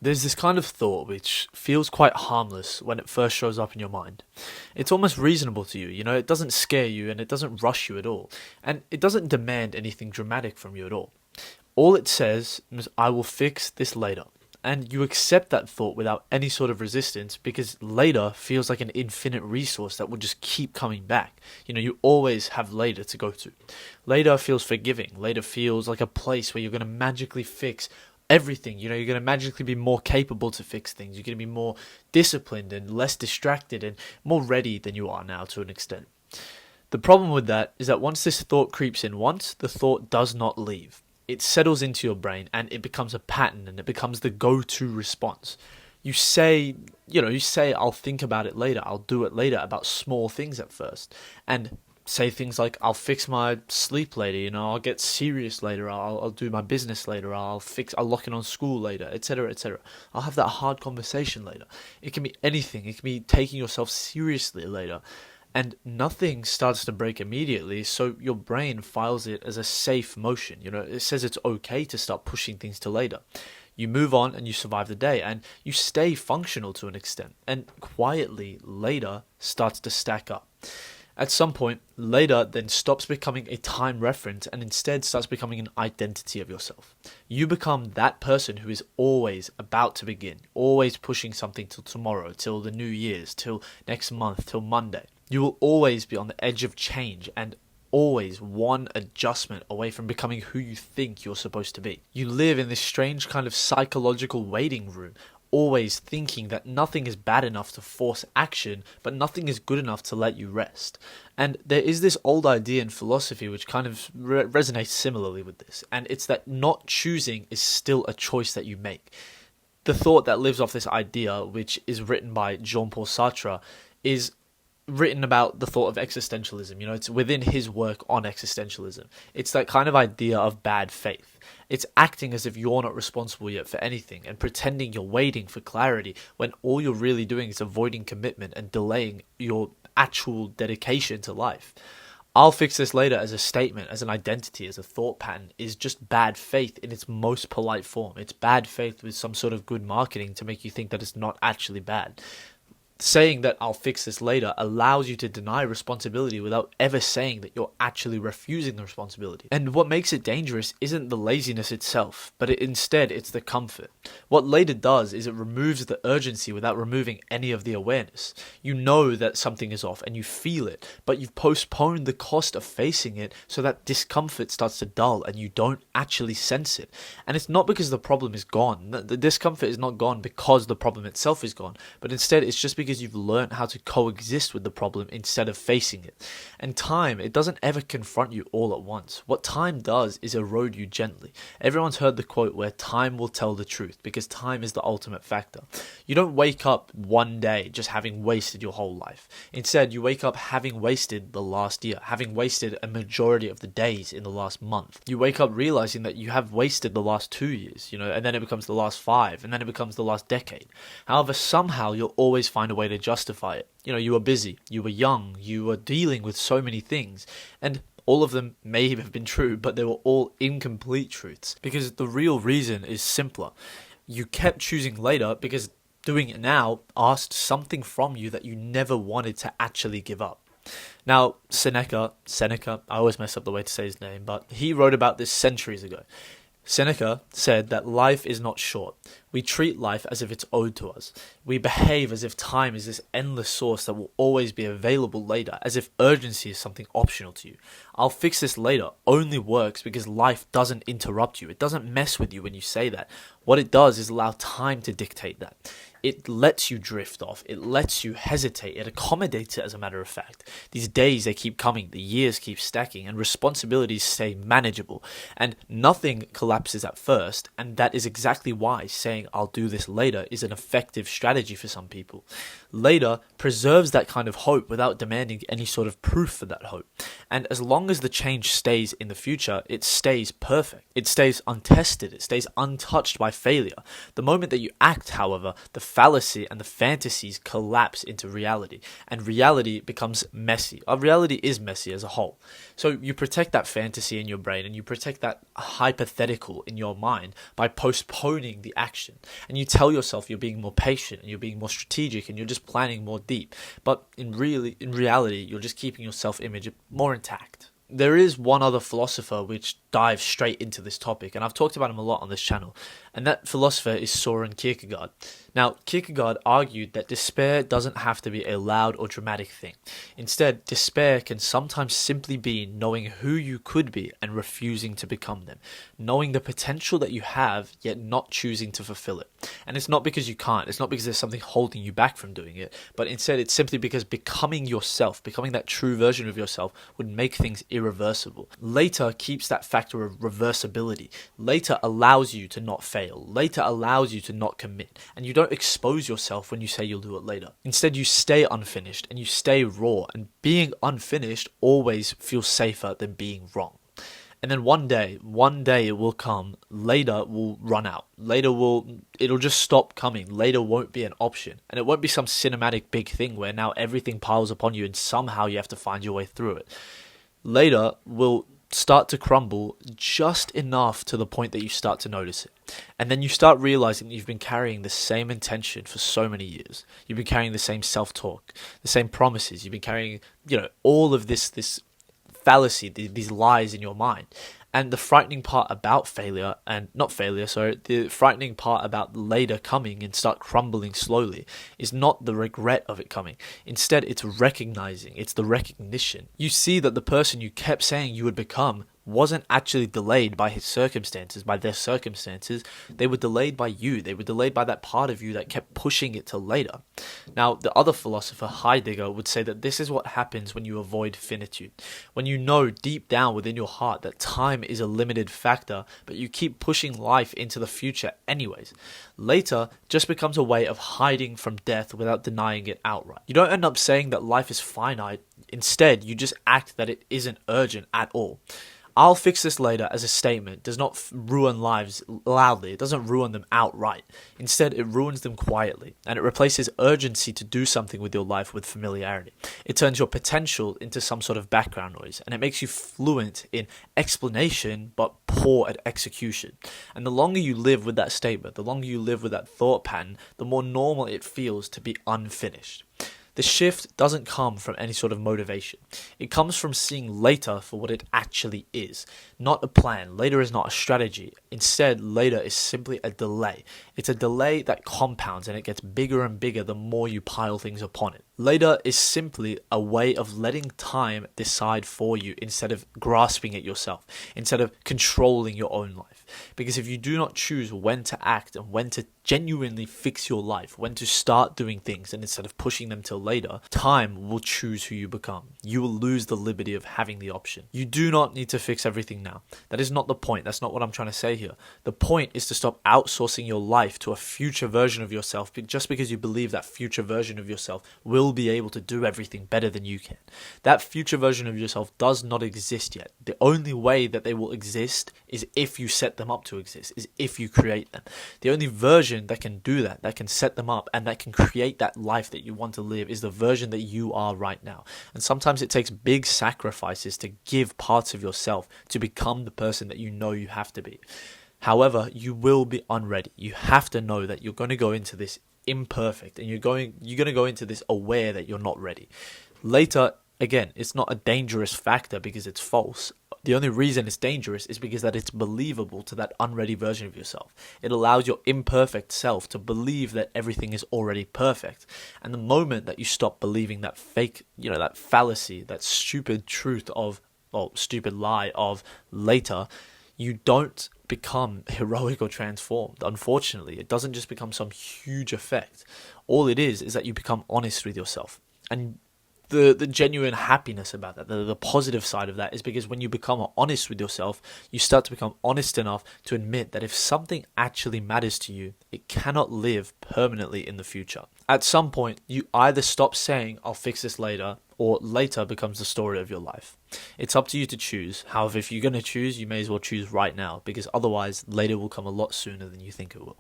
There's this kind of thought which feels quite harmless when it first shows up in your mind. It's almost reasonable to you, it doesn't scare you and it doesn't rush you at all. And it doesn't demand anything dramatic from you at all. All it says is, I will fix this later. And you accept that thought without any sort of resistance because later feels like an infinite resource that will just keep coming back. You always have later to go to. Later feels forgiving. Later feels like a place where you're going to magically fix everything. You're going to magically be more capable to fix things. You're going to be more disciplined and less distracted and more ready than you are now to an extent. The problem with that is that once this thought creeps in once, the thought does not leave. It settles into your brain and it becomes a pattern and it becomes the go-to response. You say, I'll think about it later. I'll do it later about small things at first. And say things like, I'll fix my sleep later, I'll get serious later, I'll do my business later, I'll lock in on school later, etc., etc. I'll have that hard conversation later. It can be anything. It can be taking yourself seriously later. And nothing starts to break immediately, so your brain files it as a safe motion. It says it's okay to start pushing things to later. You move on and you survive the day, and you stay functional to an extent. And quietly, later starts to stack up. At some point, later then stops becoming a time reference and instead starts becoming an identity of yourself. You become that person who is always about to begin, always pushing something till tomorrow, till the New Year's, till next month, till Monday. You will always be on the edge of change and always one adjustment away from becoming who you think you're supposed to be. You live in this strange kind of psychological waiting room, always thinking that nothing is bad enough to force action, but nothing is good enough to let you rest. And there is this old idea in philosophy which kind of resonates similarly with this, and it's that not choosing is still a choice that you make. The thought that lives off this idea, which is written by Jean-Paul Sartre, is written about the thought of existentialism. It's within his work on existentialism. It's that kind of idea of bad faith. It's acting as if you're not responsible yet for anything and pretending you're waiting for clarity when all you're really doing is avoiding commitment and delaying your actual dedication to life. I'll fix this later as a statement, as an identity, as a thought pattern is just bad faith in its most polite form. It's bad faith with some sort of good marketing to make you think that it's not actually bad. Saying that I'll fix this later allows you to deny responsibility without ever saying that you're actually refusing the responsibility. And what makes it dangerous isn't the laziness itself, but instead it's the comfort. What later does is it removes the urgency without removing any of the awareness. You know that something is off and you feel it, but you've postponed the cost of facing it so that discomfort starts to dull and you don't actually sense it. And it's not because the problem is gone. The discomfort is not gone because the problem itself is gone, but instead it's just because you've learned how to coexist with the problem instead of facing it. And time, it doesn't ever confront you all at once. What time does is erode you gently. Everyone's heard the quote where time will tell the truth because time is the ultimate factor. You don't wake up one day just having wasted your whole life. Instead, you wake up having wasted the last year, having wasted a majority of the days in the last month. You wake up realizing that you have wasted the last 2 years, and then it becomes the last 5, and then it becomes the last decade. However, somehow you'll always find a way to justify it. You were busy, you were young, you were dealing with so many things, and all of them may have been true, but they were all incomplete truths, because the real reason is simpler. You kept choosing later because doing it now asked something from you that you never wanted to actually give up. Now, Seneca, I always mess up the way to say his name, but he wrote about this centuries ago. Seneca said that life is not short. We treat life as if it's owed to us. We behave as if time is this endless source that will always be available later, as if urgency is something optional to you. I'll fix this later only works because life doesn't interrupt you. It doesn't mess with you when you say that. What it does is allow time to dictate that. It lets you drift off. It lets you hesitate. It accommodates it, as a matter of fact. These days, they keep coming. The years keep stacking. And responsibilities stay manageable. And nothing collapses at first. And that is exactly why saying, I'll do this later, is an effective strategy for some people. Later preserves that kind of hope without demanding any sort of proof for that hope. And as long as the change stays in the future, it stays perfect. It stays untested. It stays untouched by failure. The moment that you act, however, the fallacy and the fantasies collapse into reality, and reality becomes messy. Our reality is messy as a whole. So you protect that fantasy in your brain and you protect that hypothetical in your mind by postponing the action. And you tell yourself you're being more patient and you're being more strategic and you're just planning more deep. But in reality, you're just keeping your self-image more intact. There is one other philosopher which dives straight into this topic, and I've talked about him a lot on this channel, and that philosopher is Soren Kierkegaard. Now, Kierkegaard argued that despair doesn't have to be a loud or dramatic thing. Instead, despair can sometimes simply be knowing who you could be and refusing to become them, knowing the potential that you have, yet not choosing to fulfill it. And it's not because you can't, it's not because there's something holding you back from doing it, but instead it's simply because becoming yourself, becoming that true version of yourself, would make things irreversible. Later keeps that factor of reversibility. Later allows you to not fail. Later allows you to not commit. And you don't expose yourself when you say you'll do it later. Instead, you stay unfinished and you stay raw. And being unfinished always feels safer than being wrong. And then one day it will come. Later will run out. It'll just stop coming. Later won't be an option. And it won't be some cinematic big thing where now everything piles upon you and somehow you have to find your way through it. Later will start to crumble just enough to the point that you start to notice it. And then you start realizing that you've been carrying the same intention for so many years. You've been carrying the same self-talk, the same promises. You've been carrying, all of this fallacy, these lies in your mind. And the frightening part about the frightening part about later coming and start crumbling slowly is not the regret of it coming. Instead, it's the recognition. You see that the person you kept saying you would become wasn't actually delayed by their circumstances. They were delayed by you. They were delayed by that part of you that kept pushing it till later. Now, the other philosopher, Heidegger, would say that this is what happens when you avoid finitude. When you know deep down within your heart that time is a limited factor, but you keep pushing life into the future anyways. Later just becomes a way of hiding from death without denying it outright. You don't end up saying that life is finite. Instead, you just act that it isn't urgent at all. I'll fix this later as a statement does not ruin lives loudly. It doesn't ruin them outright. Instead, it ruins them quietly, and it replaces urgency to do something with your life with familiarity. It turns your potential into some sort of background noise, and it makes you fluent in explanation but poor at execution. And the longer you live with that statement, the longer you live with that thought pattern, the more normal it feels to be unfinished. The shift doesn't come from any sort of motivation. It comes from seeing later for what it actually is, not a plan. Later is not a strategy. Instead, later is simply a delay. It's a delay that compounds and it gets bigger and bigger the more you pile things upon it. Later is simply a way of letting time decide for you instead of grasping it yourself, instead of controlling your own life. Because if you do not choose when to act and when to genuinely fix your life, when to start doing things and instead of pushing them till later, time will choose who you become. You will lose the liberty of having the option. You do not need to fix everything now. That is not the point. That's not what I'm trying to say here. The point is to stop outsourcing your life to a future version of yourself just because you believe that future version of yourself will be able to do everything better than you can. That future version of yourself does not exist yet. The only way that they will exist is if you set them up to exist, is if you create them. The only version that can do that can set them up and that can create that life that you want to live is the version that you are right now. And sometimes it takes big sacrifices to give parts of yourself to become the person that you know you have to be. However, you will be unready. You have to know that you're going to go into this imperfect and you're going to go into this aware that you're not ready. Later, again, it's not a dangerous factor because it's false. The only reason it's dangerous is because that it's believable to that unready version of yourself. It allows your imperfect self to believe that everything is already perfect. And the moment that you stop believing that fake, that fallacy, that stupid stupid lie of later, you don't become heroic or transformed. Unfortunately, it doesn't just become some huge effect. All it is that you become honest with yourself. And the genuine happiness about that, the positive side of that is because when you become honest with yourself, you start to become honest enough to admit that if something actually matters to you, it cannot live permanently in the future. At some point, you either stop saying, I'll fix this later, or later becomes the story of your life. It's up to you to choose. However, if you're going to choose, you may as well choose right now, because otherwise later will come a lot sooner than you think it will.